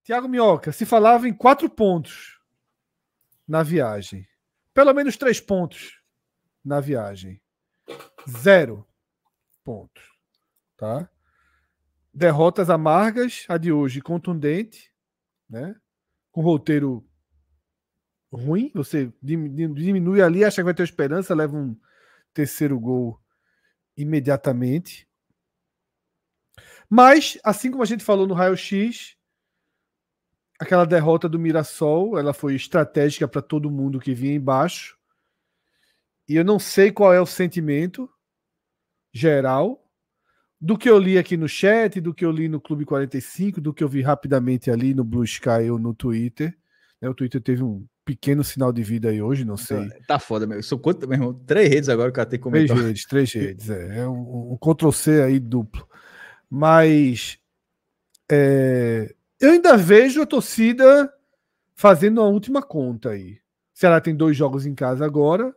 Thiago Minhoca, se falava em 4 pontos na viagem. Pelo menos 3 pontos na viagem. 0 pontos. Tá? Derrotas amargas, a de hoje contundente, né? Com roteiro ruim, você diminui ali, acha que vai ter esperança, leva um terceiro gol imediatamente. Mas, assim como a gente falou no raio-x, aquela derrota do Mirassol, ela foi estratégica para todo mundo que vinha embaixo. E eu não sei qual é o sentimento geral do que eu li aqui no chat, do que eu li no Clube 45, do que eu vi rapidamente ali no Blue Sky ou no Twitter. O Twitter teve um pequeno sinal de vida aí hoje, não sei. Tá foda, meu. Eu sou quanto, meu irmão? 3 redes agora que eu tenho que comentar. 3 redes. É um Ctrl-C aí duplo. Mas eu ainda vejo a torcida fazendo a última conta aí. O Ceará tem 2 jogos em casa agora.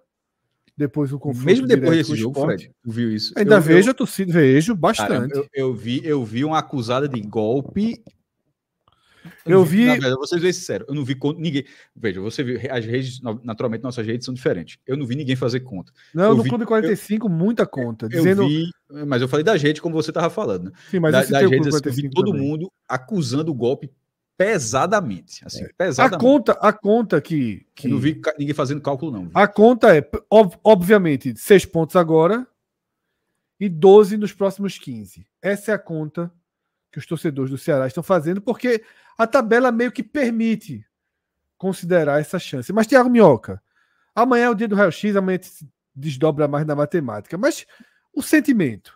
Depois o confronto mesmo depois direto desse jogo, Sport. Fred, tu viu isso? Ainda vejo a torcida, vejo bastante. Cara, eu vi uma acusada de golpe. Eu vi. Na verdade, vocês verem sincero, eu não vi ninguém. Veja, você viu, as redes, naturalmente, nossas redes são diferentes. Eu não vi ninguém fazer conta. Não, no Clube 45, muita conta. Eu vi, mas eu falei das redes, como você estava falando. Né? Sim, mas das redes, assim, eu vi todo mundo acusando o golpe pesadamente. Assim, pesadamente. A conta que. Eu não vi ninguém fazendo cálculo, não. A conta é, obviamente, 6 pontos agora e 12 nos próximos 15. Essa é a conta que os torcedores do Ceará estão fazendo, porque a tabela meio que permite considerar essa chance. Mas, Thiago Minhoca, amanhã é o dia do raio-x, amanhã se desdobra mais na matemática. Mas o sentimento,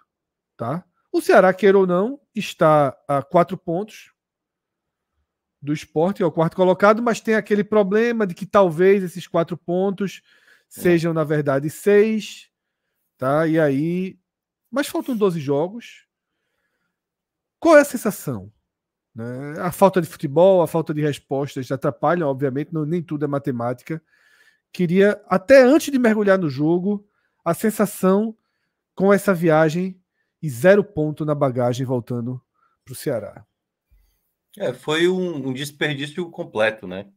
tá? O Ceará, queira ou não, está a 4 pontos do Sport, que é o 4º colocado, mas tem aquele problema de que talvez esses 4 pontos sejam, na verdade, 6, tá? E aí... Mas faltam 12 jogos. Qual é a sensação? Né? A falta de futebol, a falta de respostas atrapalham, obviamente, nem tudo é matemática. Queria, até antes de mergulhar no jogo, a sensação com essa viagem e 0 ponto na bagagem voltando para o Ceará. Foi um desperdício completo, né?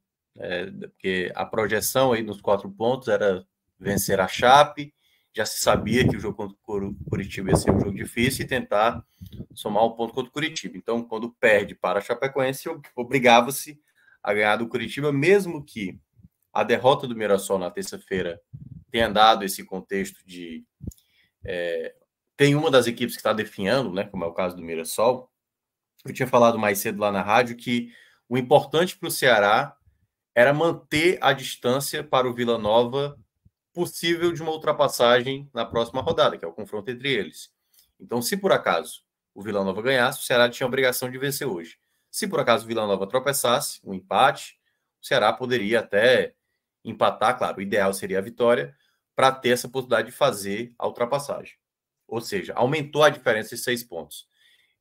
Porque a projeção aí nos 4 pontos era vencer a Chape, já se sabia que o jogo contra o Curitiba ia ser um jogo difícil e tentar somar um ponto contra o Curitiba. Então, quando perde para a Chapecoense, obrigava-se a ganhar do Curitiba, mesmo que a derrota do Mirassol na terça-feira tenha dado esse contexto de... tem uma das equipes que está definhando, né, como é o caso do Mirassol. Eu tinha falado mais cedo lá na rádio que o importante para o Ceará era manter a distância para o Vila Nova possível de uma ultrapassagem na próxima rodada, que é o confronto entre eles. Então, se por acaso o Vila Nova ganhasse, o Ceará tinha a obrigação de vencer hoje. Se por acaso o Vila Nova tropeçasse, um empate, o Ceará poderia até empatar, claro, o ideal seria a vitória, para ter essa possibilidade de fazer a ultrapassagem. Ou seja, aumentou a diferença de 6 pontos.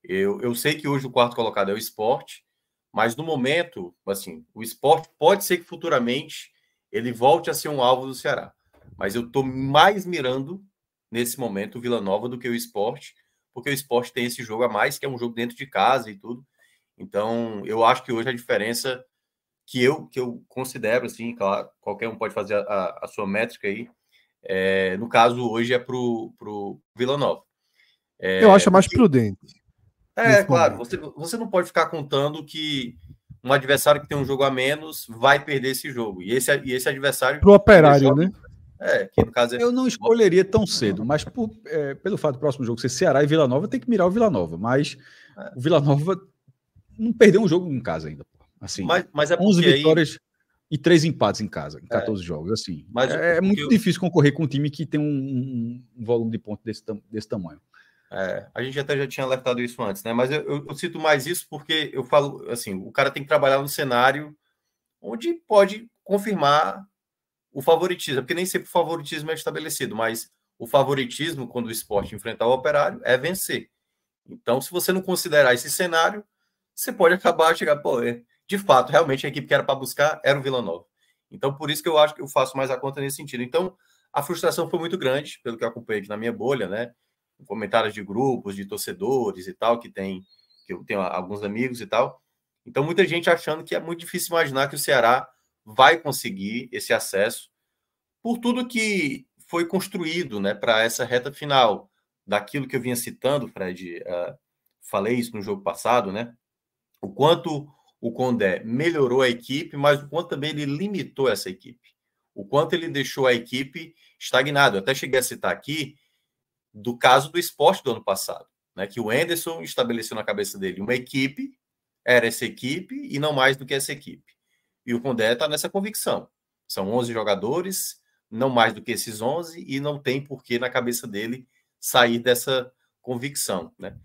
Eu sei que hoje o 4º colocado é o Sport, mas no momento, assim, o Sport pode ser que futuramente ele volte a ser um alvo do Ceará. Mas eu estou mais mirando, nesse momento, o Vila Nova do que o Sport, porque o Sport tem esse jogo a mais, que é um jogo dentro de casa e tudo. Então, eu acho que hoje a diferença que eu considero, assim, claro, qualquer um pode fazer a sua métrica aí, no caso, hoje é para o Vila Nova. Eu acho mais prudente. Claro, você não pode ficar contando que um adversário que tem um jogo a menos vai perder esse jogo. E esse adversário... Pro Operário, né? Que no caso eu não escolheria tão cedo, mas pelo fato do próximo jogo ser Ceará e Vila Nova, tem que mirar o Vila Nova. Mas o Vila Nova não perdeu um jogo em casa ainda. Assim, mas é 11 vitórias e 3 empates em casa, em 14 jogos. Assim, mas é muito difícil concorrer com um time que tem um volume de pontos desse tamanho. A gente até já tinha alertado isso antes, né? Mas eu cito mais isso porque eu falo assim, o cara tem que trabalhar no cenário onde pode confirmar o favoritismo, porque nem sempre o favoritismo é estabelecido, mas o favoritismo, quando o Sport enfrentar o Operário, é vencer. Então, se você não considerar esse cenário, você pode acabar de fato, realmente a equipe que era para buscar era o Vila Nova. Então, por isso que eu acho que eu faço mais a conta nesse sentido. Então, a frustração foi muito grande, pelo que eu acompanhei aqui na minha bolha, né? Comentários de grupos, de torcedores e tal, que eu tenho alguns amigos e tal. Então, muita gente achando que é muito difícil imaginar que o Ceará vai conseguir esse acesso por tudo que foi construído, né, para essa reta final. Daquilo que eu vinha citando, Fred, falei isso no jogo passado, né? O quanto o Condé melhorou a equipe, mas o quanto também ele limitou essa equipe. O quanto ele deixou a equipe estagnada. Eu até cheguei a citar aqui do caso do Sport do ano passado, né? Que o Anderson estabeleceu na cabeça dele uma equipe, era essa equipe e não mais do que essa equipe. E o Condé está nessa convicção. São 11 jogadores, não mais do que esses 11, e não tem porquê na cabeça dele sair dessa convicção, né?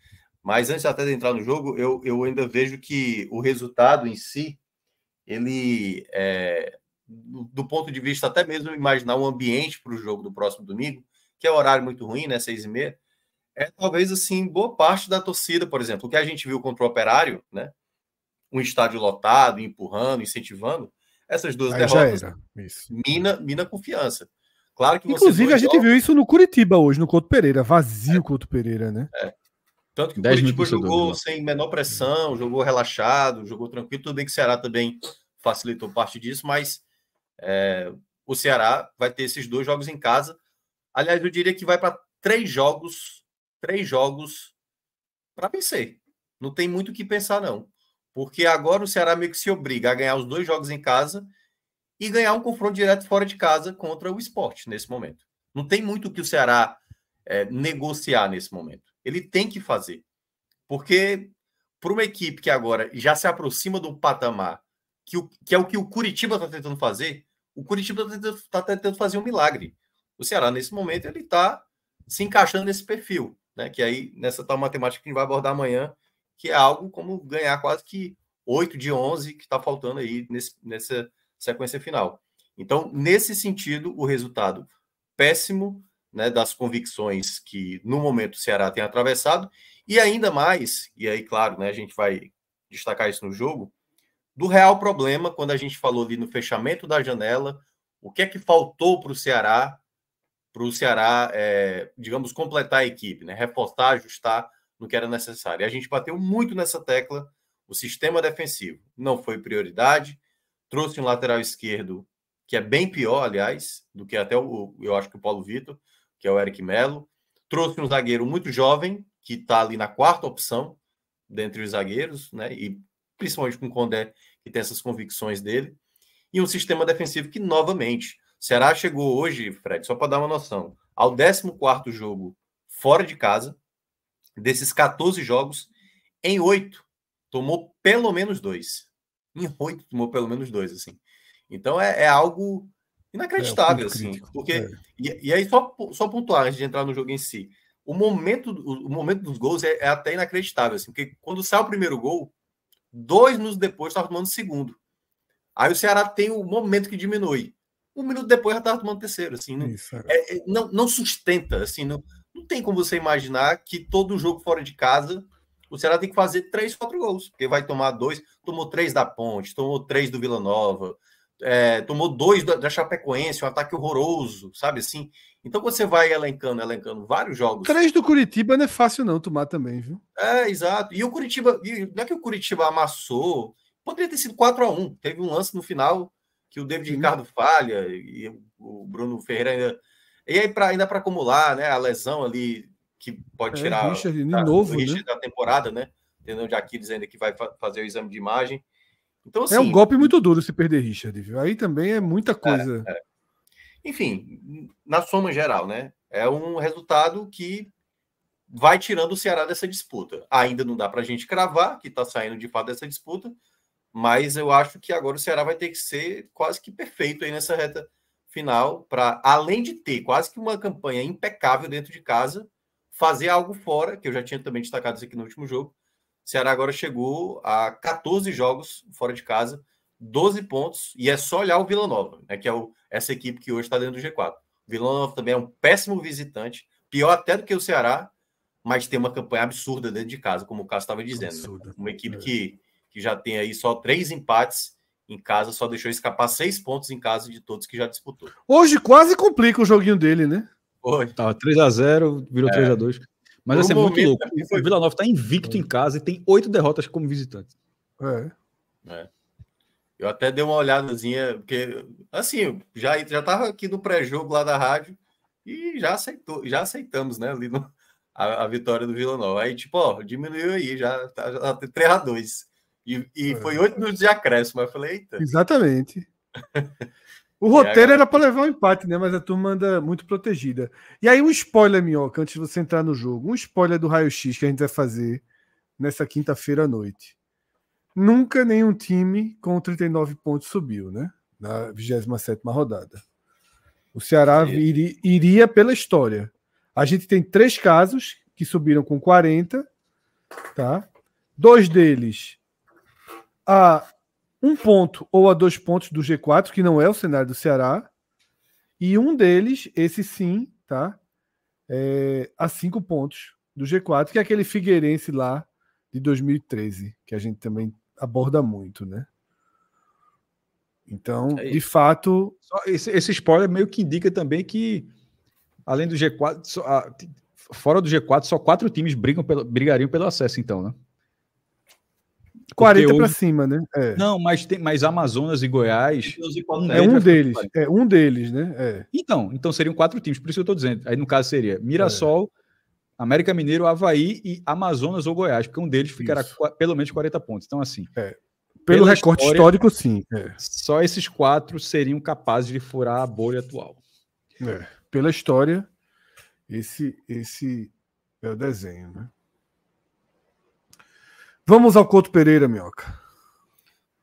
Mas antes até de entrar no jogo, eu ainda vejo que o resultado em si, ele, do ponto de vista até mesmo imaginar um ambiente para o jogo do próximo domingo, que é um horário muito ruim, né, 6h30, talvez, assim, boa parte da torcida, por exemplo, o que a gente viu contra o Operário, né, um estádio lotado, empurrando, incentivando, essas duas derrotas mina confiança. Claro que inclusive, a gente viu isso no Curitiba hoje, no Couto Pereira. Vazio o Couto Pereira, né? Tanto que o Curitiba jogou sem menor pressão, jogou relaxado, jogou tranquilo. Tudo bem que o Ceará também facilitou parte disso, mas o Ceará vai ter esses 2 jogos em casa. Aliás, eu diria que vai para 3 jogos para vencer. Não tem muito o que pensar, não. Porque agora o Ceará meio que se obriga a ganhar os 2 jogos em casa e ganhar um confronto direto fora de casa contra o Sport nesse momento. Não tem muito o que o Ceará negociar nesse momento. Ele tem que fazer. Porque para uma equipe que agora já se aproxima de um patamar que é o que o Curitiba está tentando fazer, o Curitiba está tentando fazer um milagre. O Ceará, nesse momento, ele está se encaixando nesse perfil, né? Que aí, nessa tal matemática que a gente vai abordar amanhã, que é algo como ganhar quase que 8 de 11 que está faltando aí nessa sequência final. Então, nesse sentido, o resultado péssimo, né, das convicções que, no momento, o Ceará tem atravessado, e ainda mais, e aí, claro, né, a gente vai destacar isso no jogo, do real problema, quando a gente falou ali no fechamento da janela, o que é que faltou para o Ceará, digamos, completar a equipe, né, reforçar, ajustar no que era necessário. E a gente bateu muito nessa tecla, o sistema defensivo não foi prioridade, trouxe um lateral esquerdo que é bem pior, aliás, do que até eu acho que o Paulo Vitor, que é o Eric Melo. Trouxe um zagueiro muito jovem, que está ali na 4ª opção, dentre os zagueiros, né? E principalmente com o Condé, que tem essas convicções dele. E um sistema defensivo que, novamente, o Ceará chegou hoje, Fred, só para dar uma noção, ao 14º jogo fora de casa, desses 14 jogos, em 8, tomou pelo menos 2. Em 8, tomou pelo menos 2, assim. Então, é algo inacreditável, assim. Crítico. Porque, e aí, só pontuar, antes de entrar no jogo em si, o momento dos gols é até inacreditável, assim, porque quando sai o primeiro gol, 2 minutos depois estava tomando o segundo. Aí o Ceará tem o momento que diminui. 1 minuto depois já estava tomando o terceiro, assim. Não sustenta, assim, não tem como você imaginar que todo jogo fora de casa o Ceará tem que fazer 3, 4 gols, porque vai tomar 2, tomou 3 da Ponte, tomou 3 do Vila Nova, tomou 2 da Chapecoense, um ataque horroroso, sabe assim? Então você vai elencando vários jogos. 3 do Curitiba não é fácil não tomar também, viu? Exato. E o Curitiba, não é que o Curitiba amassou, poderia ter sido 4-1. Teve um lance no final que o David Ricardo falha e o Bruno Ferreira ainda... E aí, ainda para acumular, né, a lesão ali que pode tirar Richard, novo, o Richard, né? da temporada, né? Tendo de Aquiles ainda que vai fazer o exame de imagem. Então, assim, é um golpe muito duro se perder Richard, viu? Aí também é muita coisa. Enfim, na soma geral, né? É um resultado que vai tirando o Ceará dessa disputa. Ainda não dá para a gente cravar que está saindo de fato dessa disputa, mas eu acho que agora o Ceará vai ter que ser quase que perfeito aí nessa reta final, para, além de ter quase que uma campanha impecável dentro de casa, fazer algo fora, que eu já tinha também destacado isso aqui no último jogo. O Ceará agora chegou a 14 jogos fora de casa, 12 pontos, e é só olhar o Vila Nova, né, que é essa equipe que hoje está dentro do G4. O Vila Nova também é um péssimo visitante, pior até do que o Ceará, mas tem uma campanha absurda dentro de casa, como o Cássio estava dizendo. Né? Uma equipe que já tem aí só 3 empates em casa, só deixou escapar 6 pontos em casa de todos que já disputou. Hoje quase complica o joguinho dele, né? Foi. Tava 3-0, virou 3-2. Mas assim, é muito louco. O Vila Nova está invicto em casa e tem 8 derrotas como visitante. É. Eu até dei uma olhadazinha, porque, assim, já estava aqui no pré-jogo lá da rádio e já aceitamos, né, ali a vitória do Vila Nova. Aí, tipo, ó, diminuiu aí, já tá 3-2. E foi 8 minutos de acréscimo. Eu falei, eita. Exatamente. O roteiro era para levar um empate, né? Mas a turma anda muito protegida. E aí, um spoiler, Minhoca, antes de você entrar no jogo. Um spoiler do raio-x que a gente vai fazer nessa quinta-feira à noite. Nunca nenhum time com 39 pontos subiu, né? Na 27ª rodada. O Ceará iria pela história. A gente tem 3 casos que subiram com 40, tá? 2 deles a 1 ponto ou a 2 pontos do G4, que não é o cenário do Ceará, e um deles, esse sim, tá? A 5 pontos do G4, que é aquele Figueirense lá de 2013, que a gente também aborda muito, né? Então, de fato... Esse spoiler meio que indica também que, além do G4, fora do G4, só 4 times brigariam pelo acesso, então, né? 40 para cima, né? Não, mas Amazonas e Goiás... É um deles, né? Então seriam 4 times, por isso que eu estou dizendo. Aí, no caso, seria Mirassol, América Mineiro, Avaí e Amazonas ou Goiás, porque um deles ficará pelo menos 40 pontos. Então, assim... Pelo recorte histórico, sim. Só esses 4 seriam capazes de furar a bolha atual. Pela história, esse é o desenho, né? Vamos ao Couto Pereira, Minhoca.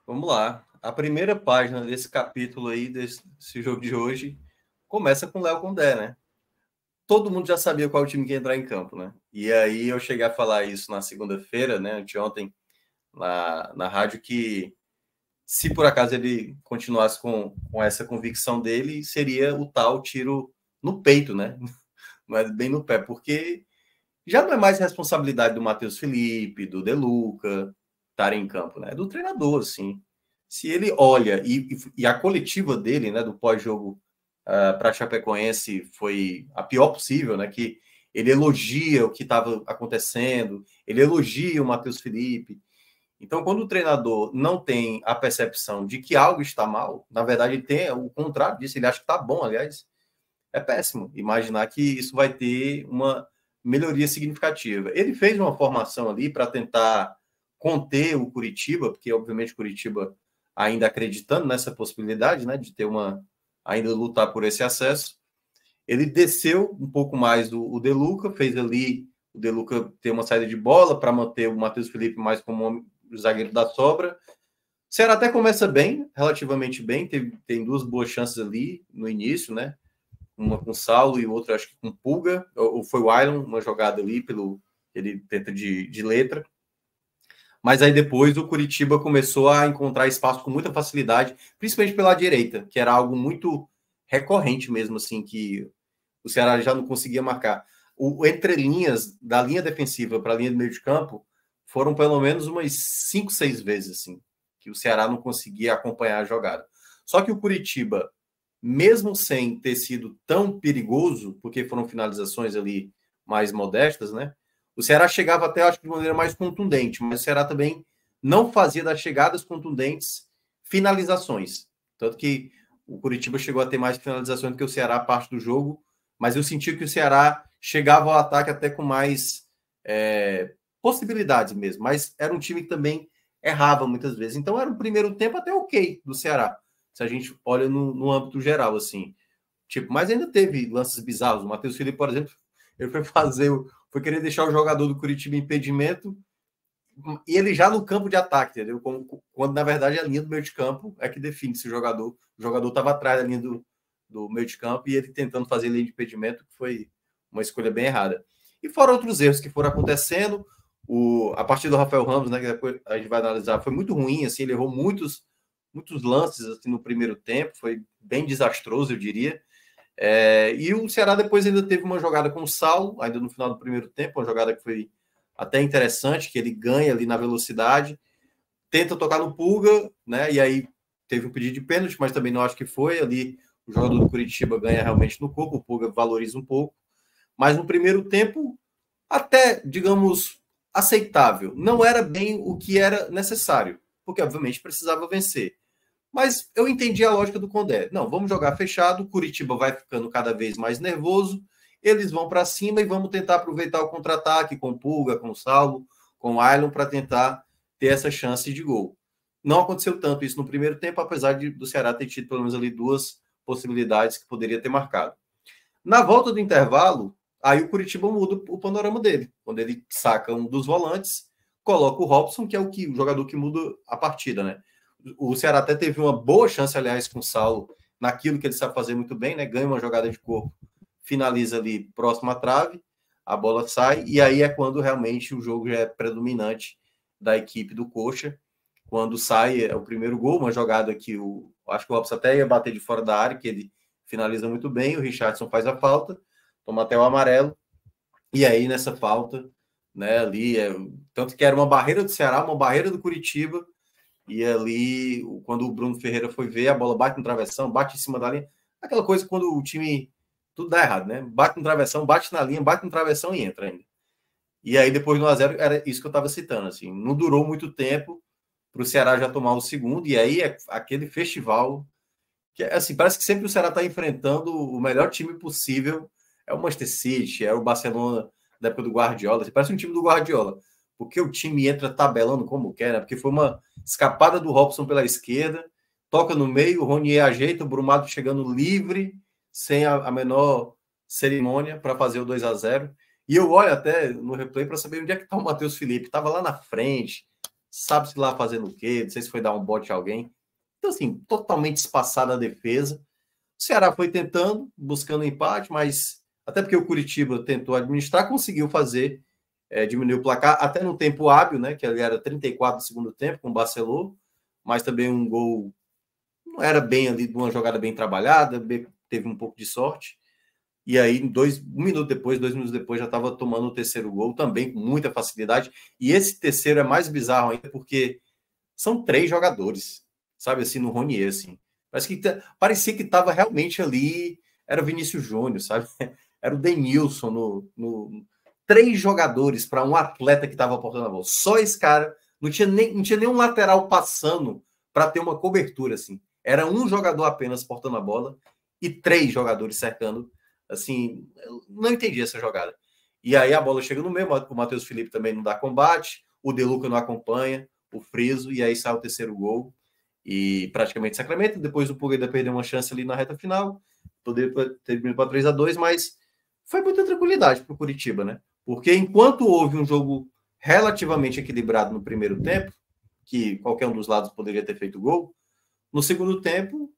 Vamos lá. A primeira página desse capítulo aí, desse jogo de hoje, começa com o Léo Condé, né? Todo mundo já sabia qual time que ia entrar em campo, né? E aí eu cheguei a falar isso na segunda-feira, né? Anteontem, na rádio, que se por acaso ele continuasse com essa convicção dele, seria o tal tiro no peito, né? Mas bem no pé, porque já não é mais responsabilidade do Matheus Felipe, do De Luca estarem em campo, né? É do treinador, assim. Se ele olha, e a coletiva dele, né, do pós-jogo para a Chapecoense foi a pior possível, né? Que ele elogia o que estava acontecendo, ele elogia o Matheus Felipe. Então, quando o treinador não tem a percepção de que algo está mal, na verdade, ele tem o contrário disso, ele acha que está bom, aliás, é péssimo imaginar que isso vai ter uma melhoria significativa. Ele fez uma formação ali para tentar conter o Curitiba, porque, obviamente, o Curitiba ainda acreditando nessa possibilidade, né, de ter ainda lutar por esse acesso. Ele desceu um pouco mais o De Luca, fez ali o De Luca ter uma saída de bola para manter o Matheus Felipe mais como o zagueiro da sobra. O Ceará até começa bem, relativamente bem, tem 2 boas chances ali no início, né? Uma com Saulo e outra, acho que com Pulga, ou foi o Ailon, uma jogada ali, ele tenta de letra. Mas aí depois o Curitiba começou a encontrar espaço com muita facilidade, principalmente pela direita, que era algo muito recorrente mesmo, assim, que o Ceará já não conseguia marcar. O entre linhas, da linha defensiva para a linha do meio de campo, foram pelo menos umas 5, 6 vezes, assim, que o Ceará não conseguia acompanhar a jogada. Só que o Curitiba, mesmo sem ter sido tão perigoso, porque foram finalizações ali mais modestas, né? O Ceará chegava até, acho que de maneira mais contundente, mas o Ceará também não fazia das chegadas contundentes finalizações. Tanto que o Curitiba chegou a ter mais finalizações do que o Ceará, parte do jogo, mas eu senti que o Ceará chegava ao ataque até com mais possibilidades mesmo, mas era um time que também errava muitas vezes. Então era um primeiro tempo até ok do Ceará, se a gente olha no âmbito geral, assim. Tipo, mas ainda teve lances bizarros. O Matheus Felipe, por exemplo, ele foi querer deixar o jogador do Curitiba em impedimento e ele já no campo de ataque, entendeu? Quando na verdade a linha do meio de campo é que define se o jogador estava atrás da linha do meio de campo e ele tentando fazer linha de impedimento, que foi uma escolha bem errada. E fora outros erros que foram acontecendo, a partida do Rafael Ramos, né, que depois a gente vai analisar, foi muito ruim, assim, ele errou muitos lances assim, no primeiro tempo, foi bem desastroso, eu diria. E o Ceará depois ainda teve uma jogada com o Saulo, ainda no final do primeiro tempo, uma jogada que foi até interessante, que ele ganha ali na velocidade, tenta tocar no Pulga, né, e aí teve um pedido de pênalti, mas também não acho que foi, ali o jogador do Curitiba ganha realmente no corpo, o Pulga valoriza um pouco, mas no primeiro tempo, até, digamos, aceitável. Não era bem o que era necessário, porque obviamente precisava vencer. Mas eu entendi a lógica do Condé. Não, vamos jogar fechado, o Curitiba vai ficando cada vez mais nervoso, eles vão para cima e vamos tentar aproveitar o contra-ataque com o Pulga, com o Saulo, com o Ailon, para tentar ter essa chance de gol. Não aconteceu tanto isso no primeiro tempo, apesar do Ceará ter tido pelo menos ali 2 possibilidades que poderia ter marcado. Na volta do intervalo, aí o Curitiba muda o panorama dele, quando ele saca um dos volantes, coloca o Robson, que é o jogador que muda a partida, né? O Ceará até teve uma boa chance, aliás, com o Saulo, naquilo que ele sabe fazer muito bem, né? Ganha uma jogada de corpo, finaliza ali próximo à trave, a bola sai, e aí é quando realmente o jogo já é predominante da equipe do Coxa. Quando sai o primeiro gol, uma jogada que acho que o Robson até ia bater de fora da área, que ele finaliza muito bem, o Richardson faz a falta, toma até o amarelo, e aí nessa falta, né, ali, tanto que era uma barreira do Ceará, uma barreira do Curitiba, e ali, quando o Bruno Ferreira foi ver, a bola bate no travessão, bate em cima da linha, aquela coisa quando o time, tudo dá errado, né, bate no travessão, bate na linha, bate no travessão e entra ainda. E aí depois do 1-0, era isso que eu estava citando, assim, não durou muito tempo para o Ceará já tomar o segundo, e aí é aquele festival que, assim, parece que sempre o Ceará está enfrentando o melhor time possível, é o Manchester City, é o Barcelona da época do Guardiola, parece um time do Guardiola, porque o time entra tabelando como quer, né? Porque foi uma escapada do Robson pela esquerda, toca no meio, o Ronier ajeita, o Brumado chegando livre, sem a menor cerimônia para fazer o 2-0. E eu olho até no replay para saber onde é que está o Matheus Felipe. Estava lá na frente, sabe-se lá fazendo o quê, não sei se foi dar um bote a alguém. Então, assim, totalmente espaçada a defesa. O Ceará foi tentando, buscando empate, mas até porque o Curitiba tentou administrar, conseguiu fazer, diminuir o placar, até no tempo hábil, né, que ali era 34 do segundo tempo, com o Barcelona, mas também um gol, não era bem ali, uma jogada bem trabalhada, teve um pouco de sorte. E aí, 2 minutos depois, já estava tomando o terceiro gol, também com muita facilidade. E esse terceiro é mais bizarro ainda, porque são 3 jogadores, sabe, assim, no Ronier, assim. Parecia que estava realmente ali, era o Vinícius Júnior, sabe? Era o Denilson, 3 jogadores para um atleta que estava portando a bola. Só esse cara, não tinha nenhum lateral passando para ter uma cobertura, assim. Era um jogador apenas portando a bola e 3 jogadores cercando. Assim, eu não entendi essa jogada. E aí a bola chega no meio, o Matheus Felipe também não dá combate, o De Luca não acompanha, o Friso, e aí sai o terceiro gol, e praticamente sacramento. Depois o Pulga ainda perdeu uma chance ali na reta final, poderia ter vindo para 3-2, mas foi muita tranquilidade para o Curitiba, né? Porque enquanto houve um jogo relativamente equilibrado no primeiro tempo, que qualquer um dos lados poderia ter feito gol, no segundo tempo,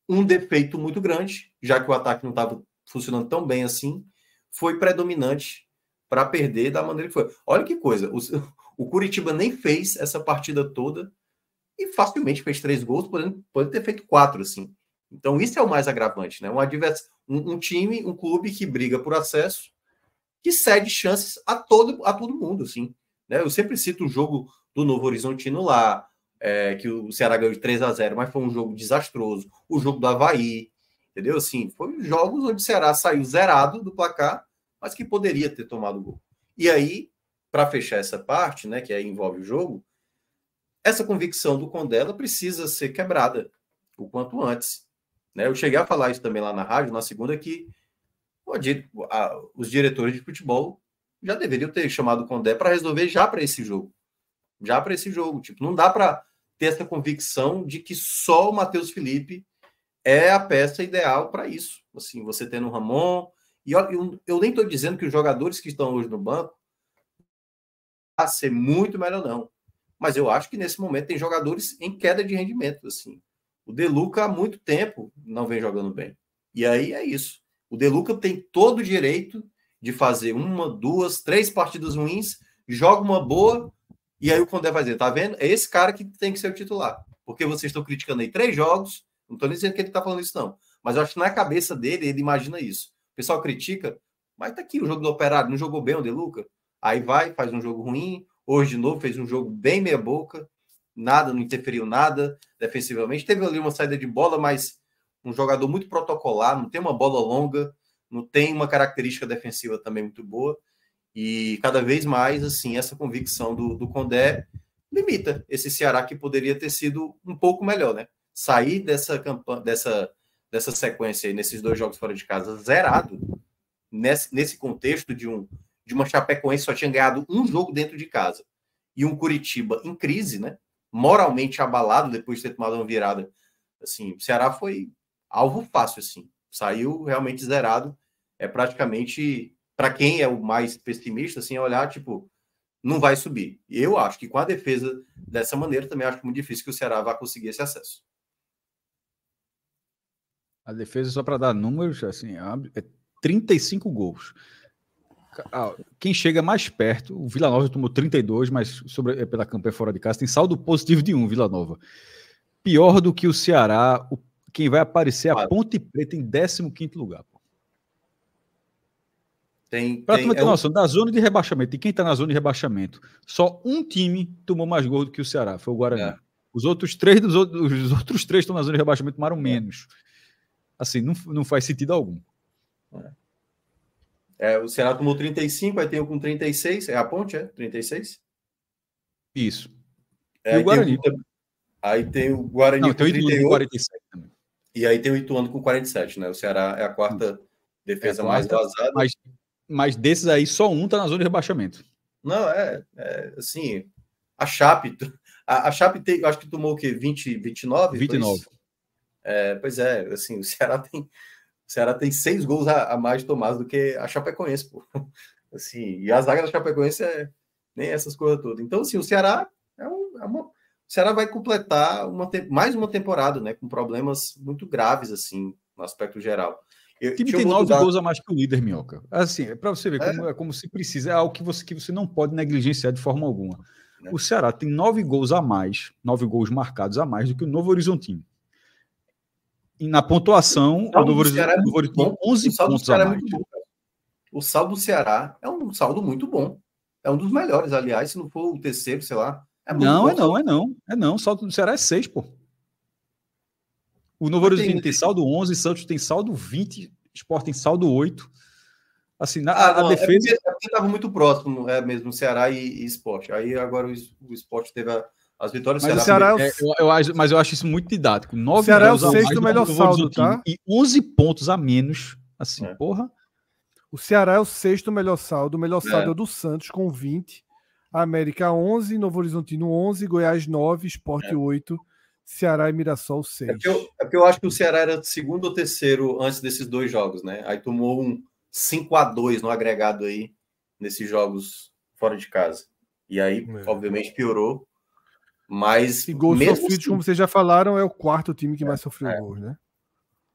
um defeito muito grande, já que o ataque não estava funcionando tão bem assim, foi predominante para perder da maneira que foi. Olha que coisa, o Curitiba nem fez essa partida toda e facilmente fez 3 gols, podendo ter feito 4, assim. Então isso é o mais agravante, né? Um time, um clube que briga por acesso, que cede chances a todo mundo, assim. Né? Eu sempre cito o jogo do Novo Horizontino lá, que o Ceará ganhou de 3-0, mas foi um jogo desastroso. O jogo do Avaí, entendeu? Assim, foi jogos onde o Ceará saiu zerado do placar, mas que poderia ter tomado gol. E aí, para fechar essa parte, né, que aí envolve o jogo, essa convicção do Condé precisa ser quebrada o quanto antes. Né? Eu cheguei a falar isso também lá na rádio, na segunda, que os diretores de futebol já deveriam ter chamado o Condé para resolver já para esse jogo. Já para esse jogo. Tipo, não dá para ter essa convicção de que só o Matheus Felipe é a peça ideal para isso. Assim, você tendo o Ramon. E eu nem estou dizendo que os jogadores que estão hoje no banco vão ser muito melhor, não. Mas eu acho que nesse momento tem jogadores em queda de rendimento. Assim. O De Luca há muito tempo não vem jogando bem. E aí é isso. O De Luca tem todo o direito de fazer 1, 2, 3 partidas ruins, joga uma boa, e aí o Condé vai dizer, tá vendo? É esse cara que tem que ser o titular. Porque vocês estão criticando aí 3 jogos, não estou nem dizendo que ele está falando isso, não. Mas eu acho que na cabeça dele, ele imagina isso. O pessoal critica, mas tá aqui o jogo do Operário, não jogou bem o De Luca? Aí faz um jogo ruim, hoje de novo fez um jogo bem meia boca, nada, não interferiu nada defensivamente. Teve ali uma saída de bola, mas um jogador muito protocolar, não tem uma bola longa, não tem uma característica defensiva também muito boa. E cada vez mais, assim, essa convicção do Condé limita esse Ceará que poderia ter sido um pouco melhor, né? Sair dessa campanha, dessa sequência aí, nesses 2 jogos fora de casa, zerado, nesse contexto de uma Chapecoense que só tinha ganhado um jogo dentro de casa, e um Curitiba em crise, né? Moralmente abalado depois de ter tomado uma virada. Assim, o Ceará foi alvo fácil, assim. Saiu realmente zerado. É praticamente, para quem é o mais pessimista, assim, olhar, tipo, não vai subir. E eu acho que com a defesa dessa maneira, também acho muito difícil que o Ceará vá conseguir esse acesso. A defesa, só para dar números, assim, é 35 gols. Quem chega mais perto, o Vila Nova tomou 32, mas pela campanha fora de casa, tem saldo positivo de 1, Vila Nova. Pior do que o Ceará, quem vai aparecer é a Ponte Preta em 15º lugar. Para tu ter noção, da zona de rebaixamento, e quem está na zona de rebaixamento, só um time tomou mais gol do que o Ceará, foi o Guarani. Os outros três estão na zona de rebaixamento, tomaram menos. Assim, não faz sentido algum. O Ceará tomou 35, aí tem o com 36, é a Ponte, 36? Isso. E o Guarani. Aí tem o Guarani com 38. Com 47 também. E aí tem o Ituano com 47, né? O Ceará é a quarta defesa mais vazada. Mas desses aí, só um tá na zona de rebaixamento. Não, assim, a Chape tem, acho que tomou o quê? 29? 29. Pois é, assim, o Ceará tem 6 gols a mais tomados do que a Chapecoense, pô. Assim, e a zaga da Chapecoense nem essas coisas todas. Então, assim, o Ceará o Ceará vai completar mais uma temporada, né, com problemas muito graves, assim, no aspecto geral. O time tem 9 gols a mais que o líder, Minhoca. Assim, para você ver como se precisa, é algo que você não pode negligenciar de forma alguma. O Ceará tem 9 gols a mais, 9 gols marcados a mais do que o Novo Horizontino. E na pontuação, o Novo Horizontino tem 11 pontos a mais. O saldo do Ceará é um saldo muito bom. É um dos melhores, aliás, se não for o terceiro, sei lá. Não. O saldo do Ceará é 6, pô. O Novo Horizontino tem saldo 11, Santos tem saldo 20, Sport tem saldo 8. Assim, a defesa... É porque estava muito próximo, mesmo, Ceará e Sport. Aí agora o Sport teve as vitórias. Mas o Ceará eu acho isso muito didático. 9 Ceará é o sexto melhor saldo, tá? E 11 pontos a menos. Assim, porra. O Ceará é o sexto melhor saldo. O melhor saldo é o do Santos, com 20. A América 11, Novo Horizontino 11, Goiás 9, Sport 8, Ceará e Mirassol 6. É porque eu acho que o Ceará era segundo ou terceiro antes desses 2 jogos, né? Aí tomou um 5-2 no agregado aí, nesses jogos fora de casa. E aí, obviamente, piorou. Mas e gols sofridos, assim, como vocês já falaram, é o 4º time que mais sofreu gols, né?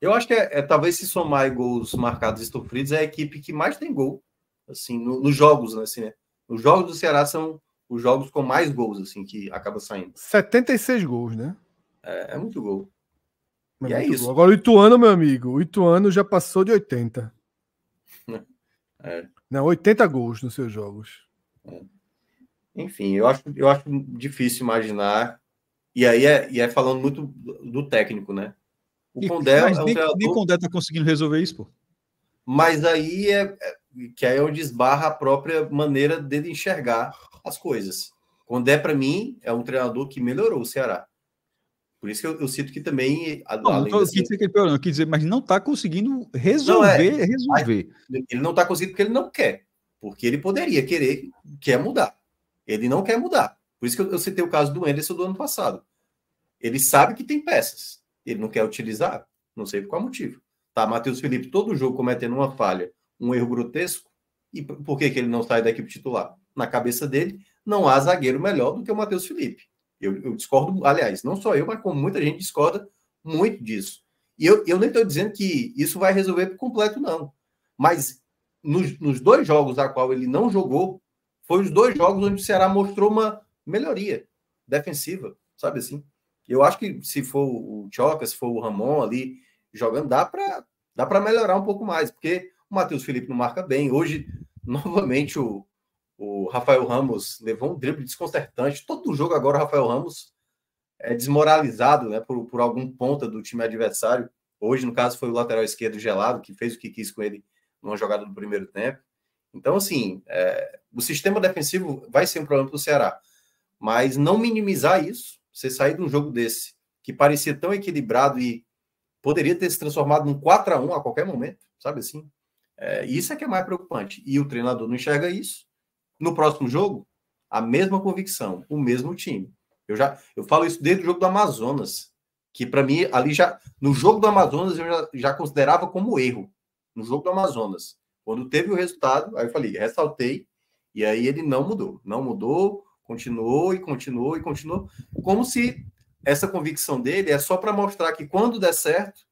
Eu acho que talvez se somar gols marcados e sofridos, é a equipe que mais tem gol, assim, nos jogos, né? Assim, né? Os jogos do Ceará são os jogos com mais gols, assim, que acaba saindo. 76 gols, né? É muito gol. E é isso. Gol. Agora o Ituano, meu amigo, o Ituano já passou de 80. Não, 80 gols nos seus jogos. Enfim, eu acho difícil imaginar. E aí é falando muito do técnico, né? O Condé é um treinador... Nem o Condé tá conseguindo resolver isso, pô. Mas aí que aí é onde esbarra a própria maneira dele enxergar as coisas. Condé, para mim, é um treinador que melhorou o Ceará. Por isso que eu cito que também... Eu quis dizer, mas não está conseguindo resolver. Ele não está conseguindo porque ele não quer. Porque ele poderia quer mudar. Ele não quer mudar. Por isso que eu citei o caso do Anderson do ano passado. Ele sabe que tem peças. Ele não quer utilizar. Não sei por qual motivo. Tá, Matheus Felipe, todo jogo cometendo uma falha, um erro grotesco. E por que ele não sai da equipe titular? Na cabeça dele, não há zagueiro melhor do que o Matheus Felipe. Eu discordo, aliás, não só eu, mas como muita gente discorda muito disso. E eu nem estou dizendo que isso vai resolver por completo, não. Mas nos 2 jogos a qual ele não jogou, foi os 2 jogos onde o Ceará mostrou uma melhoria defensiva, sabe assim? Eu acho que se for o Tchoca, se for o Ramon ali jogando, dá para melhorar um pouco mais, porque o Matheus Felipe não marca bem. Hoje, novamente, o Rafael Ramos levou um drible desconcertante. Todo jogo agora o Rafael Ramos é desmoralizado, né, por algum ponta do time adversário. Hoje, no caso, foi o lateral esquerdo Gelado, que fez o que quis com ele numa jogada do primeiro tempo. Então, assim, o sistema defensivo vai ser um problema para o Ceará. mas não minimizar isso. Você sair de um jogo desse, que parecia tão equilibrado e poderia ter se transformado num 4-1 a qualquer momento, sabe assim? Isso é que é mais preocupante. E o treinador não enxerga isso. No próximo jogo, a mesma convicção, o mesmo time. Eu falo isso desde o jogo do Amazonas, que para mim, ali no jogo do Amazonas, eu já considerava como erro. No jogo do Amazonas. Quando teve o resultado, aí eu falei, ressaltei, e aí ele não mudou. Não mudou, continuou, como se essa convicção dele é só para mostrar que quando der certo,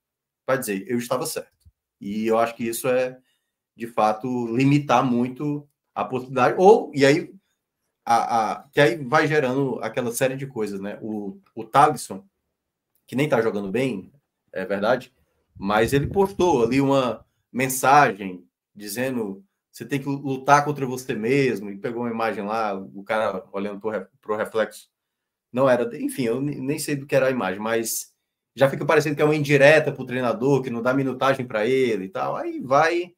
vai dizer, eu estava certo. E eu acho que isso é, de fato, limitar muito a possibilidade, e aí, que aí vai gerando aquela série de coisas, né? O Thalisson, que nem tá jogando bem, é verdade, mas ele postou ali uma mensagem dizendo você tem que lutar contra você mesmo, e pegou uma imagem lá, o cara olhando pro reflexo. Não era, enfim, eu nem sei do que era a imagem, mas já fica parecendo que é uma indireta pro treinador, que não dá minutagem para ele e tal. Aí vai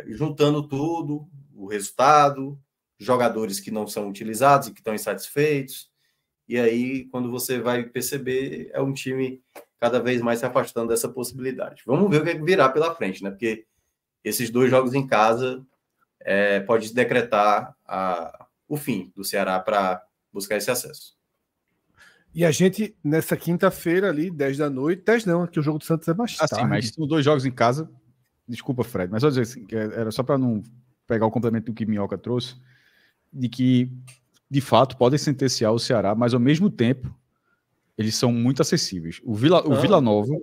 juntando tudo, o resultado, jogadores que não são utilizados e que estão insatisfeitos. E aí, quando você vai perceber, é um time cada vez mais se afastando dessa possibilidade. Vamos ver o que virá pela frente, né? Porque esses 2 jogos em casa pode decretar o fim do Ceará para buscar esse acesso. E a gente, nessa quinta-feira ali, 10 da noite, 10 não, que o jogo do Santos é mais tarde. Mas são 2 jogos em casa. Desculpa, Fred, mas só dizer assim, que era só para não pegar o complemento do que Minhoca trouxe, de que, de fato, podem sentenciar o Ceará, mas ao mesmo tempo, eles são muito acessíveis. O Vila Nova,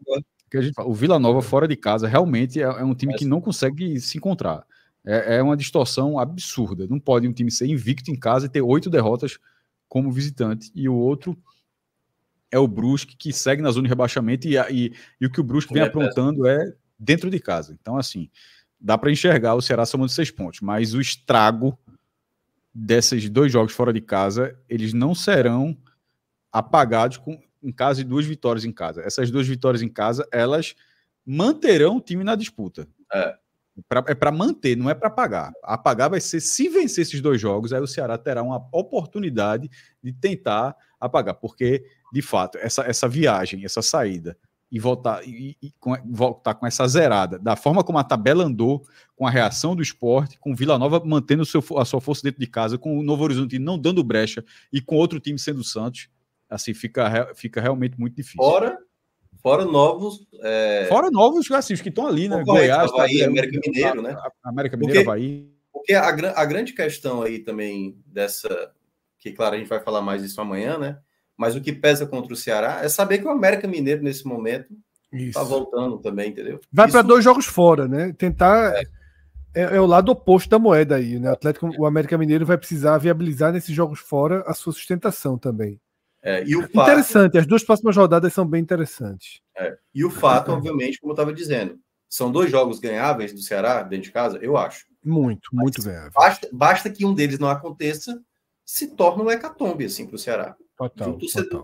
o Vila Nova fora de casa, realmente é um time que não consegue se encontrar. É uma distorção absurda. Não pode um time ser invicto em casa e ter 8 derrotas como visitante, e o outro é o Brusque, que segue na zona de rebaixamento, e o que o Brusque vem aprontando é dentro de casa. Então, assim, dá para enxergar o Ceará somando 6 pontos, mas o estrago desses 2 jogos fora de casa, eles não serão apagados em caso de 2 vitórias em casa. Essas 2 vitórias em casa, elas manterão o time na disputa. É para manter, não é para apagar. Apagar vai ser, se vencer esses 2 jogos, aí o Ceará terá uma oportunidade de tentar apagar, porque, de fato, essa viagem, essa saída, e voltar com essa zerada, da forma como a tabela andou, com a reação do Sport, com o Vila Nova mantendo a sua força dentro de casa, com o Novo Horizonte não dando brecha, e com outro time sendo o Santos, assim, fica realmente muito difícil. Fora novos... Fora novos, assim, os que estão ali, né? Goiás, Avaí, América Mineiro, né? América Mineiro, Avaí. Porque a grande questão aí também dessa... Que, claro, a gente vai falar mais disso amanhã, né? Mas o que pesa contra o Ceará é saber que o América Mineiro, nesse momento, está voltando também, entendeu? Vai para 2 jogos fora, né? Tentar... É o lado oposto da moeda aí, né? O América Mineiro vai precisar viabilizar nesses jogos fora a sua sustentação também. E o fato... Interessante, as 2 próximas rodadas são bem interessantes. E o fato, obviamente, como eu estava dizendo, são 2 jogos ganháveis do Ceará dentro de casa, eu acho. Muito ganhável. Basta que um deles não aconteça, se torna um hecatombe, assim, para o Ceará.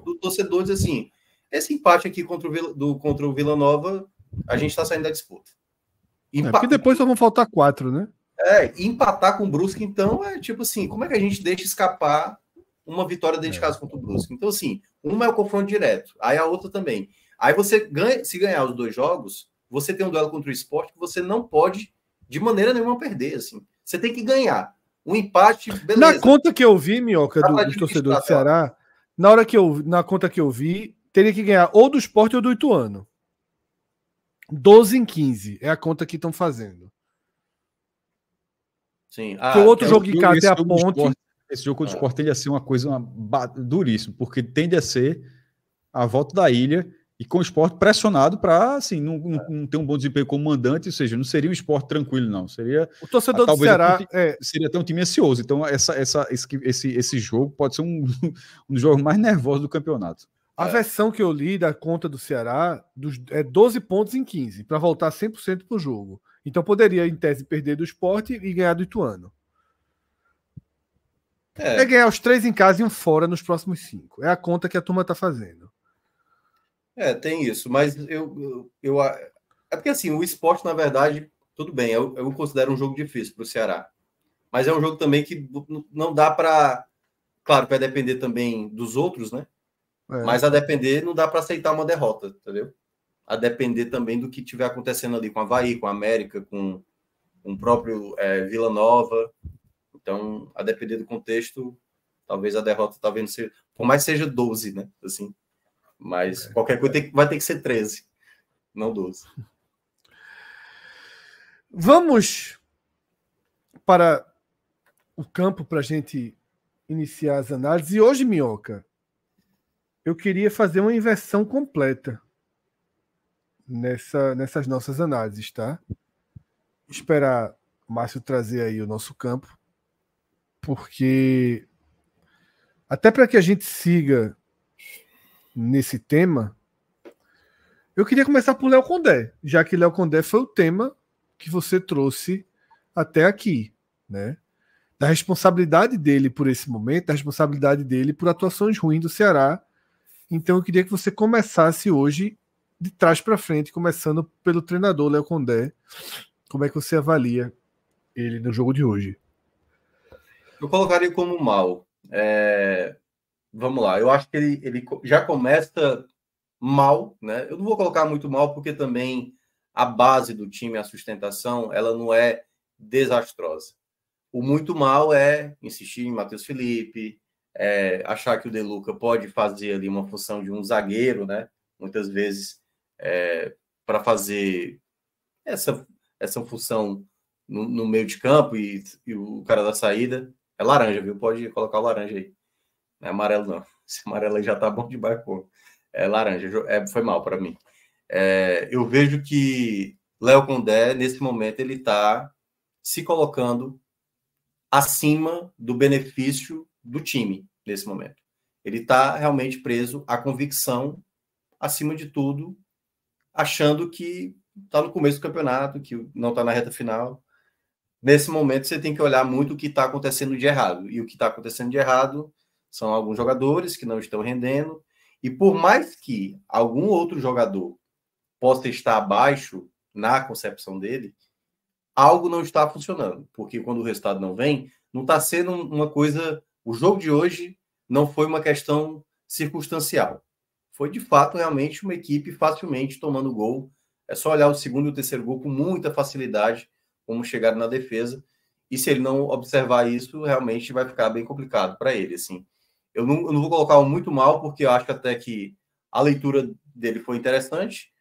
Do torcedor diz assim, esse empate aqui contra o Vila Nova, a gente está saindo da disputa. Porque depois só vão faltar 4, né? Empatar com o Brusque, então, é tipo assim, como é que a gente deixa escapar uma vitória dentro de casa contra o Brusque? Então, assim, uma é o confronto direto, aí a outra também. Aí você ganha, se ganhar os 2 jogos, você tem um duelo contra o Sport que você não pode, de maneira nenhuma, perder, assim. Você tem que ganhar. Um empate, beleza. Na conta que eu vi, Minhoca, dos torcedores do Ceará, na conta que eu vi, teria que ganhar ou do Sport ou do Ituano. 12 em 15 é a conta que estão fazendo. Sim. Porque o outro jogo de casa é a Ponte. Esse jogo contra o Sport tende a ser uma coisa duríssima, porque tende a ser a volta da ilha e com o Sport pressionado para assim, não ter um bom desempenho como mandante, ou seja, não seria um Sport tranquilo, não. Seria o torcedor do Ceará seria até um time ansioso. Então, esse jogo pode ser um dos jogos mais nervosos do campeonato. A versão que eu li da conta do Ceará é 12 pontos em 15, para voltar 100% para o jogo. Então poderia, em tese, perder do Sport e ganhar do Ituano. É ganhar os 3 em casa e um fora nos próximos 5. É a conta que a turma está fazendo. Tem isso, mas eu é porque assim, o Sport, na verdade, tudo bem, eu considero um jogo difícil para o Ceará. Mas é um jogo também que não dá para claro, vai depender também dos outros, né? É. Mas a depender, não dá para aceitar uma derrota, entendeu? A depender também do que estiver acontecendo ali com o Avaí, com a América, com o próprio Vila Nova. Então, a depender do contexto, talvez a derrota tá vendo ser, por mais seja 12, né? Assim, mas qualquer coisa vai ter que ser 13, não 12. Vamos para o campo para a gente iniciar as análises. E hoje, Minhoca, eu queria fazer uma inversão completa nessas nossas análises, tá? Esperar o Márcio trazer aí o nosso campo, porque até para que a gente siga nesse tema, eu queria começar por Léo Condé, já que Léo Condé foi o tema que você trouxe até aqui, né? Da responsabilidade dele por esse momento, da responsabilidade dele por atuações ruins do Ceará. Então eu queria que você começasse hoje de trás para frente, começando pelo treinador Léo Condé. Como é que você avalia ele no jogo de hoje? Eu colocaria como mal. Vamos lá, eu acho que ele já começa mal, né? Eu não vou colocar muito mal, porque também a base do time, a sustentação, ela não é desastrosa. O muito mal é insistir em Matheus Felipe, achar que o De Luca pode fazer ali uma função de um zagueiro, né? Muitas vezes para fazer essa função no meio de campo e o cara da saída é laranja, viu? Pode colocar o laranja aí. Não é amarelo, não. Esse amarelo aí já tá bom demais, pô. É laranja. Foi mal para mim. Eu vejo que Léo Condé, nesse momento, ele tá se colocando acima do benefício do time, nesse momento. Ele está realmente preso à convicção, acima de tudo, achando que está no começo do campeonato, que não está na reta final. Nesse momento, você tem que olhar muito o que está acontecendo de errado. E o que está acontecendo de errado são alguns jogadores que não estão rendendo. E por mais que algum outro jogador possa estar abaixo na concepção dele, algo não está funcionando. Porque quando o resultado não vem, não está sendo uma coisa... O jogo de hoje não foi uma questão circunstancial. Foi, de fato, realmente uma equipe facilmente tomando gol. É só olhar o segundo e o terceiro gol com muita facilidade, como chegaram na defesa. E se ele não observar isso, realmente vai ficar bem complicado para ele. Assim. Eu não vou colocar o muito mal, porque eu acho que até que a leitura dele foi interessante.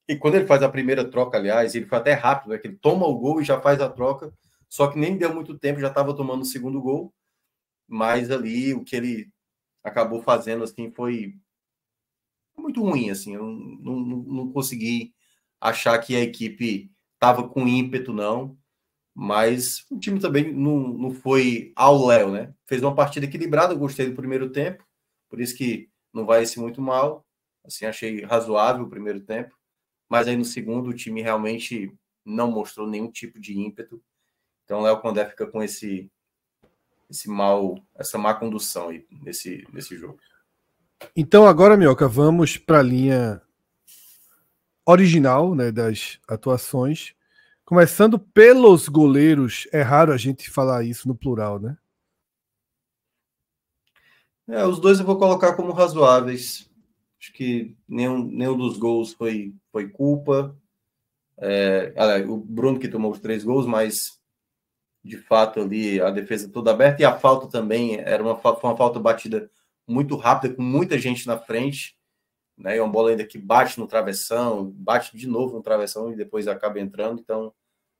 E quando ele faz a primeira troca, aliás, ele foi até rápido, né? Que ele toma o gol e já faz a troca. Só que nem deu muito tempo, já estava tomando o segundo gol. Mas ali o que ele acabou fazendo assim foi muito ruim. Assim, eu não consegui achar que a equipe estava com ímpeto, não. Mas o time também não foi ao Léo, né? Fez uma partida equilibrada, eu gostei do primeiro tempo, por isso que não vai ser muito mal. Assim, achei razoável o primeiro tempo. Mas aí no segundo o time realmente não mostrou nenhum tipo de ímpeto. Então o Léo Condé fica com essa má condução aí nesse jogo. Então agora, Minhoca, vamos para a linha original, né, das atuações. Começando pelos goleiros, é raro a gente falar isso no plural, né? Os dois eu vou colocar como razoáveis. Acho que nenhum dos gols foi culpa. O Bruno que tomou os 3 gols, mas de fato ali a defesa toda aberta e a falta também foi uma falta batida muito rápida, com muita gente na frente, né? E uma bola ainda que bate no travessão, bate de novo no travessão e depois acaba entrando. Então,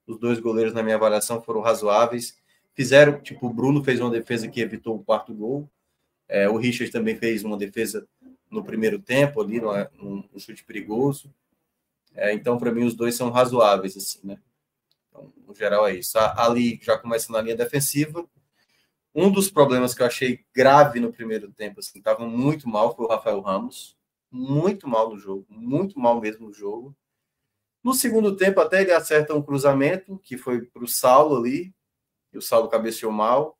os 2 goleiros, na minha avaliação, foram razoáveis. Fizeram, tipo, o Bruno fez uma defesa que evitou o 4º gol. O Richard também fez uma defesa no primeiro tempo ali, num chute perigoso. Então, para mim, os 2 são razoáveis, assim, né? Então, no geral, é isso. Ali, já começa na linha defensiva. Um dos problemas que eu achei grave no primeiro tempo, assim, estava muito mal, foi o Rafael Ramos. Muito mal no jogo, muito mal mesmo no jogo. No segundo tempo, até ele acerta um cruzamento, que foi para o Saulo ali, e o Saulo cabeceou mal,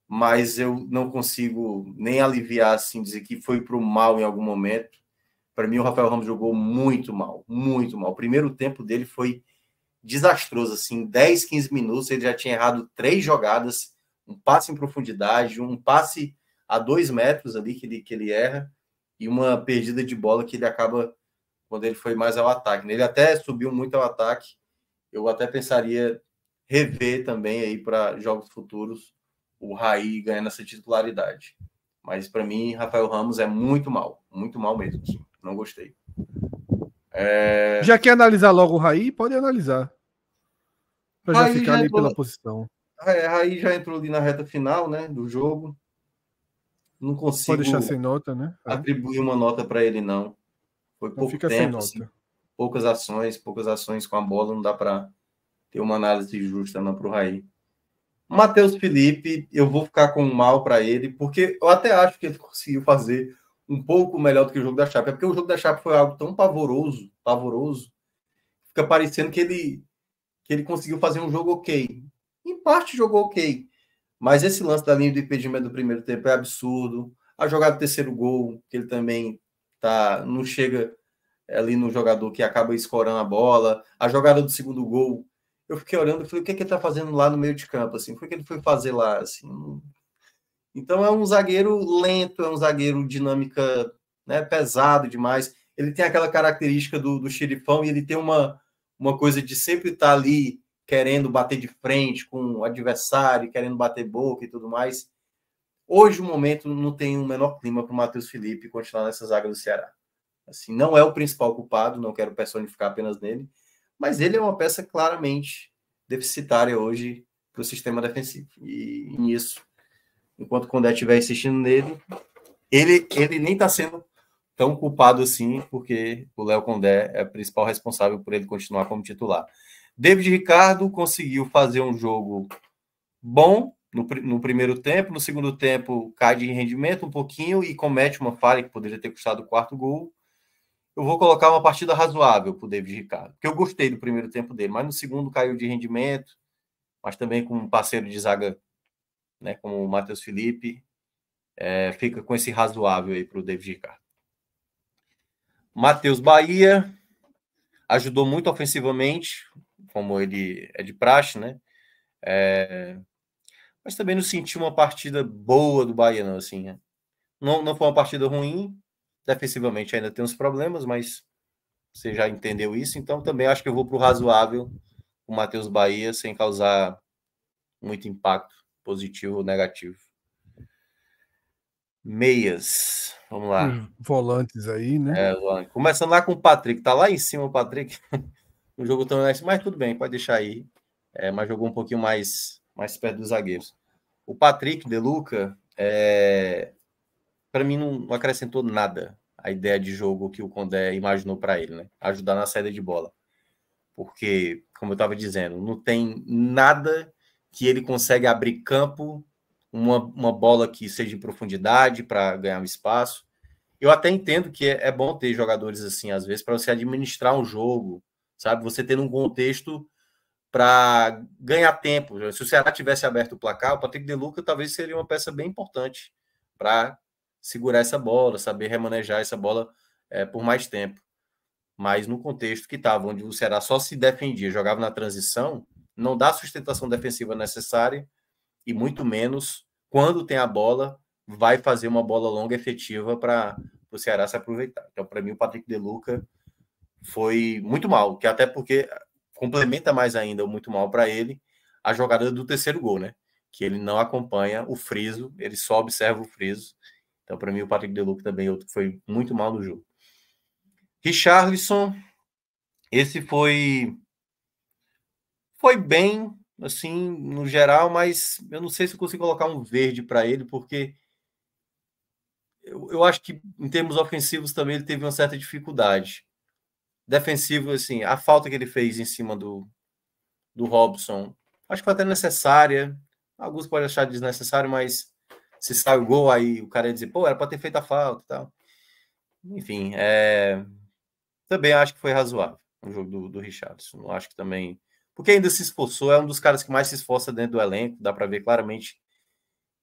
mas eu não consigo nem aliviar, assim, dizer que foi para o mal em algum momento. Para mim, o Rafael Ramos jogou muito mal, muito mal. O primeiro tempo dele foi desastroso, assim, 10, 15 minutos, ele já tinha errado 3 jogadas, um passe em profundidade, um passe a 2 metros ali que ele erra, e uma perdida de bola que ele acaba quando ele foi mais ao ataque. Ele até subiu muito ao ataque. Eu até pensaria rever também aí para jogos futuros o Raí ganhando essa titularidade. Mas para mim, Rafael Ramos é muito mal mesmo. Assim. Não gostei. Já quer analisar logo o Raí? Pode analisar. Para já ficar ali pela posição. Raí já entrou ali na reta final, né, do jogo. Não consigo Pode deixar sem nota, né? atribuir uma nota para ele, não. Foi pouco tempo, assim, poucas ações com a bola, não dá para ter uma análise justa para o Raí. Matheus Felipe, eu vou ficar com mal para ele, porque eu até acho que ele conseguiu fazer um pouco melhor do que o jogo da Chape. É porque o jogo da Chape foi algo tão pavoroso, fica parecendo que ele conseguiu fazer um jogo ok. Em parte jogou ok, mas esse lance da linha do impedimento do primeiro tempo é absurdo. A jogada do terceiro gol, que ele também não chega ali no jogador que acaba escorando a bola. A jogada do segundo gol, eu fiquei olhando e falei, o que ele está fazendo lá no meio de campo? Assim, foi o que ele foi fazer lá? Assim. Então é um zagueiro lento, é um zagueiro dinâmica, né, pesado demais. Ele tem aquela característica do xerifão e ele tem uma coisa de sempre estar ali querendo bater de frente com o adversário, querendo bater boca e tudo mais. Hoje, o momento, não tem o menor clima para o Matheus Felipe continuar nessa zaga do Ceará. Assim, não é o principal culpado, não quero personificar apenas nele, mas ele é uma peça claramente deficitária hoje para o sistema defensivo. E nisso, enquanto o Condé estiver insistindo nele, ele nem está sendo tão culpado assim, porque o Léo Condé é o principal responsável por ele continuar como titular. David Ricardo conseguiu fazer um jogo bom no primeiro tempo, no segundo tempo cai de rendimento um pouquinho e comete uma falha que poderia ter custado o 4º gol. Eu vou colocar uma partida razoável para o David Ricardo, porque eu gostei do primeiro tempo dele, mas no segundo caiu de rendimento, mas também com um parceiro de zaga, né, como o Matheus Felipe, fica com esse razoável aí para o David Ricardo. Matheus Bahia ajudou muito ofensivamente, como ele é de praxe, né? Mas também não senti uma partida boa do Bahia, não, assim, né? Não foi uma partida ruim, defensivamente ainda tem uns problemas, mas você já entendeu isso, então também acho que eu vou para o razoável, o Matheus Bahia, sem causar muito impacto positivo ou negativo. Meias, vamos lá. Os volantes aí, né? Começando lá com o Patrick, tá lá em cima o Patrick, um jogo tão nice, mas tudo bem, pode deixar aí, mas jogou um pouquinho mais perto dos zagueiros. O Patrick De Luca, para mim, não acrescentou nada a ideia de jogo que o Condé imaginou para ele, né? Ajudar na saída de bola. Porque, como eu estava dizendo, não tem nada que ele consegue abrir campo, uma bola que seja em profundidade para ganhar um espaço. Eu até entendo que é bom ter jogadores assim, às vezes, para você administrar um jogo, sabe? Você ter um contexto para ganhar tempo. Se o Ceará tivesse aberto o placar, o Patrick De Luca talvez seria uma peça bem importante para segurar essa bola, saber remanejar essa bola por mais tempo. Mas no contexto que estava, onde o Ceará só se defendia, jogava na transição, não dá a sustentação defensiva necessária e muito menos, quando tem a bola, vai fazer uma bola longa efetiva para o Ceará se aproveitar. Então, para mim, o Patrick De Luca foi muito mal, que até porque complementa mais ainda o muito mal para ele a jogada do terceiro gol, né? Que ele não acompanha o friso, ele só observa o friso. Então, para mim, o Patrick De Luca também foi muito mal no jogo. Richarlison, esse foi bem, assim, no geral, mas eu não sei se eu consigo colocar um verde para ele, porque eu acho que, em termos ofensivos, também ele teve uma certa dificuldade. Defensivo, assim, a falta que ele fez em cima do Robson, acho que foi até necessária. Alguns podem achar desnecessário, mas se sai o gol, aí o cara ia dizer, pô, era para ter feito a falta e tal. Enfim, também acho que foi razoável o jogo do Richarlison. Não acho que também... Porque ainda se esforçou, é um dos caras que mais se esforça dentro do elenco, dá para ver claramente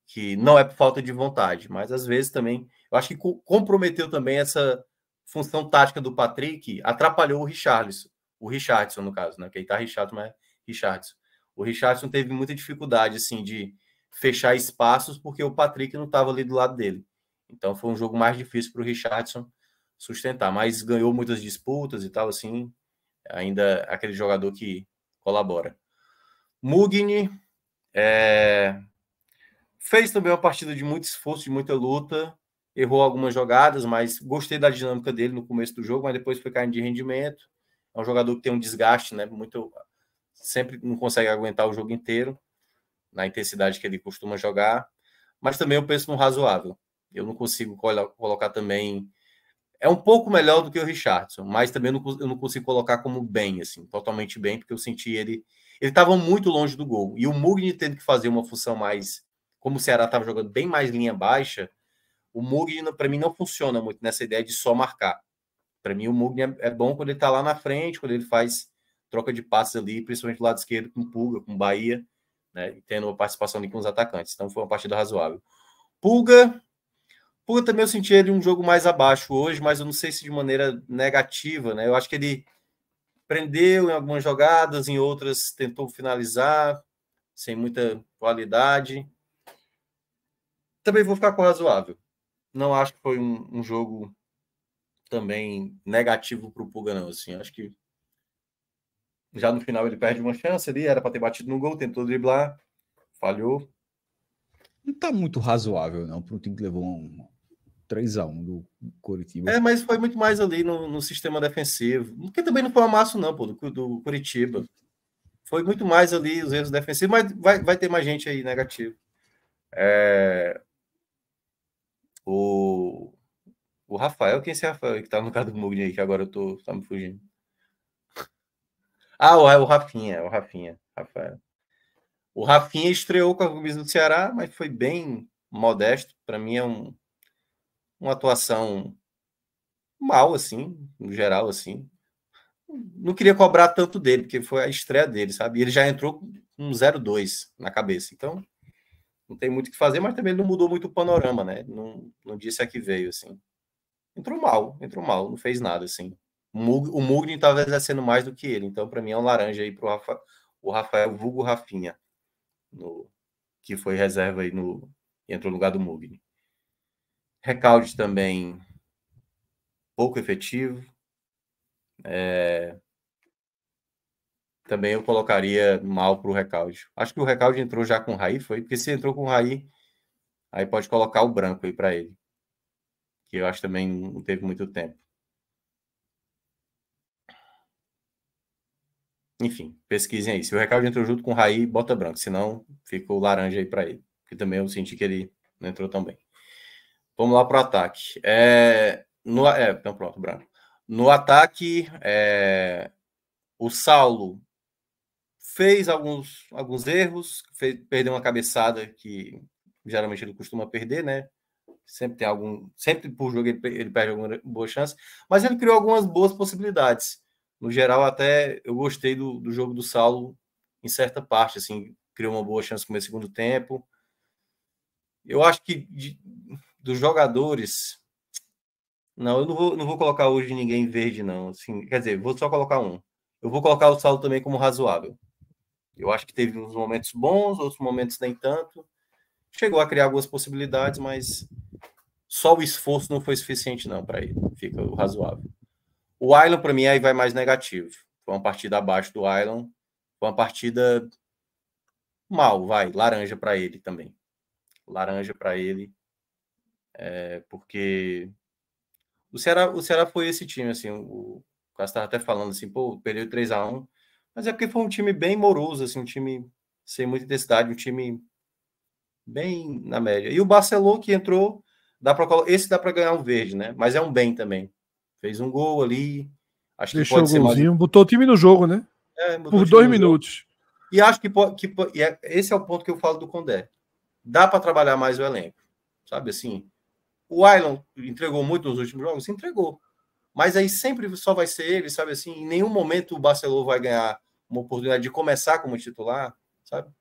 que não é por falta de vontade, mas às vezes também, eu acho que comprometeu também essa função tática do Patrick, atrapalhou o Richarlison, no caso, né? Que aí tá Richarlison, mas Richarlison. O Richarlison teve muita dificuldade, assim, de fechar espaços porque o Patrick não estava ali do lado dele. Então foi um jogo mais difícil para o Richarlison sustentar, mas ganhou muitas disputas e tal, assim, ainda aquele jogador que colabora. Mugni fez também uma partida de muito esforço, de muita luta, errou algumas jogadas, mas gostei da dinâmica dele no começo do jogo, mas depois foi caindo de rendimento. É um jogador que tem um desgaste, né? Sempre não consegue aguentar o jogo inteiro na intensidade que ele costuma jogar, mas também eu penso no razoável. Eu não consigo colocar também... É um pouco melhor do que o Richarlison, mas também eu não consigo colocar como bem, assim, totalmente bem, porque eu senti ele estava muito longe do gol. E o Mugni tendo que fazer uma função mais... Como o Ceará estava jogando bem mais linha baixa, o Mugni, para mim, não funciona muito nessa ideia de só marcar. Para mim, o Mugni é bom quando ele está lá na frente, quando ele faz troca de passes ali, principalmente do lado esquerdo, com Pulga, com Bahia, né, e tendo uma participação ali com os atacantes. Então, foi uma partida razoável. Pulga também eu senti ele um jogo mais abaixo hoje, mas eu não sei se de maneira negativa, né? Eu acho que ele prendeu em algumas jogadas, em outras tentou finalizar, sem muita qualidade. Também vou ficar com razoável. Não acho que foi um jogo também negativo para o Pulga, não. Assim, acho que já no final ele perde uma chance ali, era para ter batido no gol, tentou driblar, falhou. Não tá muito razoável, não, para um time que levou um 3-1 do Coritiba. Mas foi muito mais ali no sistema defensivo. Porque também não foi um amasso, não, pô, do Coritiba. Foi muito mais ali os erros defensivos, mas vai ter mais gente aí negativo. O Rafael, quem é esse Rafael que tá no caso do Mugni aí, que agora tá me fugindo. O Rafinha, Rafael. O Rafinha estreou com a camisa do Ceará, mas foi bem modesto. Para mim é uma atuação mal, assim, no geral, assim. Não queria cobrar tanto dele, porque foi a estreia dele, sabe? E ele já entrou com um 0-2 na cabeça. Então, não tem muito o que fazer, mas também ele não mudou muito o panorama, né? Não disse a que veio, assim. Entrou mal, não fez nada, assim. O Mugni talvez exercendo mais do que ele. Então, para mim, é um laranja aí pro o Rafael vulgo Rafinha, que foi reserva aí entrou no lugar do Mugni. Recalde também pouco efetivo. Também eu colocaria mal para o Recalde. Acho que o Recalde entrou já com o Raí, foi? Porque se entrou com o Raí, aí pode colocar o branco aí para ele. Que eu acho também não teve muito tempo. Enfim, pesquisem aí. Se o Recalde entrou junto com o Raí, bota branco. Senão, fica o laranja aí para ele. Porque também eu senti que ele não entrou tão bem. Vamos lá para o ataque. Então pronto, branco. No ataque, o Saulo fez alguns erros, perdeu uma cabeçada que geralmente ele costuma perder, né? Sempre por jogo ele perde alguma boa chance, mas ele criou algumas boas possibilidades. No geral, até eu gostei do jogo do Saulo em certa parte, assim, criou uma boa chance no começo do segundo tempo. Eu acho que dos jogadores, não, eu não vou colocar hoje ninguém verde, não. Assim, quer dizer, vou só colocar um. Eu vou colocar o Saulo também como razoável. Eu acho que teve uns momentos bons, outros momentos nem tanto. Chegou a criar algumas possibilidades, mas só o esforço não foi suficiente não para ele. Fica o razoável. O Ailon, para mim, aí vai mais negativo. Foi uma partida abaixo do Ailon. Foi uma partida mal, vai. Laranja para ele também. Laranja para ele. Porque o Ceará foi esse time, assim, o Cássio estava até falando assim, pô, perdeu 3-1, mas é porque foi um time bem moroso, assim, um time sem muita intensidade, um time bem na média. E o Barcelona que entrou, esse dá para ganhar um verde, né? Mas é um bem também. Fez um gol ali, acho que Deixou pode ser golzinho, mais... botou o time no jogo, né? Por 2 minutos. E acho que esse é o ponto que eu falo do Condé. Dá para trabalhar mais o elenco, sabe assim? O Ailon entregou muito nos últimos jogos? Entregou. Mas aí sempre só vai ser ele, sabe assim? Em nenhum momento o Barcelona vai ganhar uma oportunidade de começar como titular, sabe?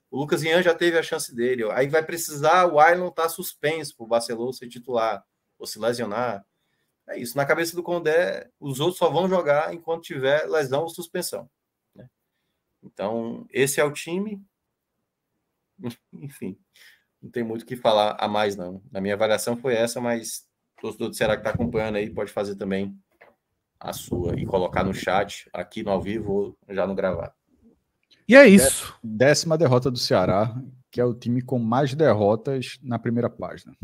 O Lucas Ian já teve a chance dele. Aí vai precisar o Ailon estar suspenso para o Barcelona ser titular ou se lesionar. É isso. Na cabeça do Condé, os outros só vão jogar enquanto tiver lesão ou suspensão. Né? Então, esse é o time. enfim, não tem muito o que falar a mais, não. Na minha avaliação foi essa, mas o torcedor do Ceará que está acompanhando aí pode fazer também a sua e colocar no chat, aqui no ao vivo ou já no gravado. E é isso. 10ª derrota do Ceará, que é o time com mais derrotas na primeira página.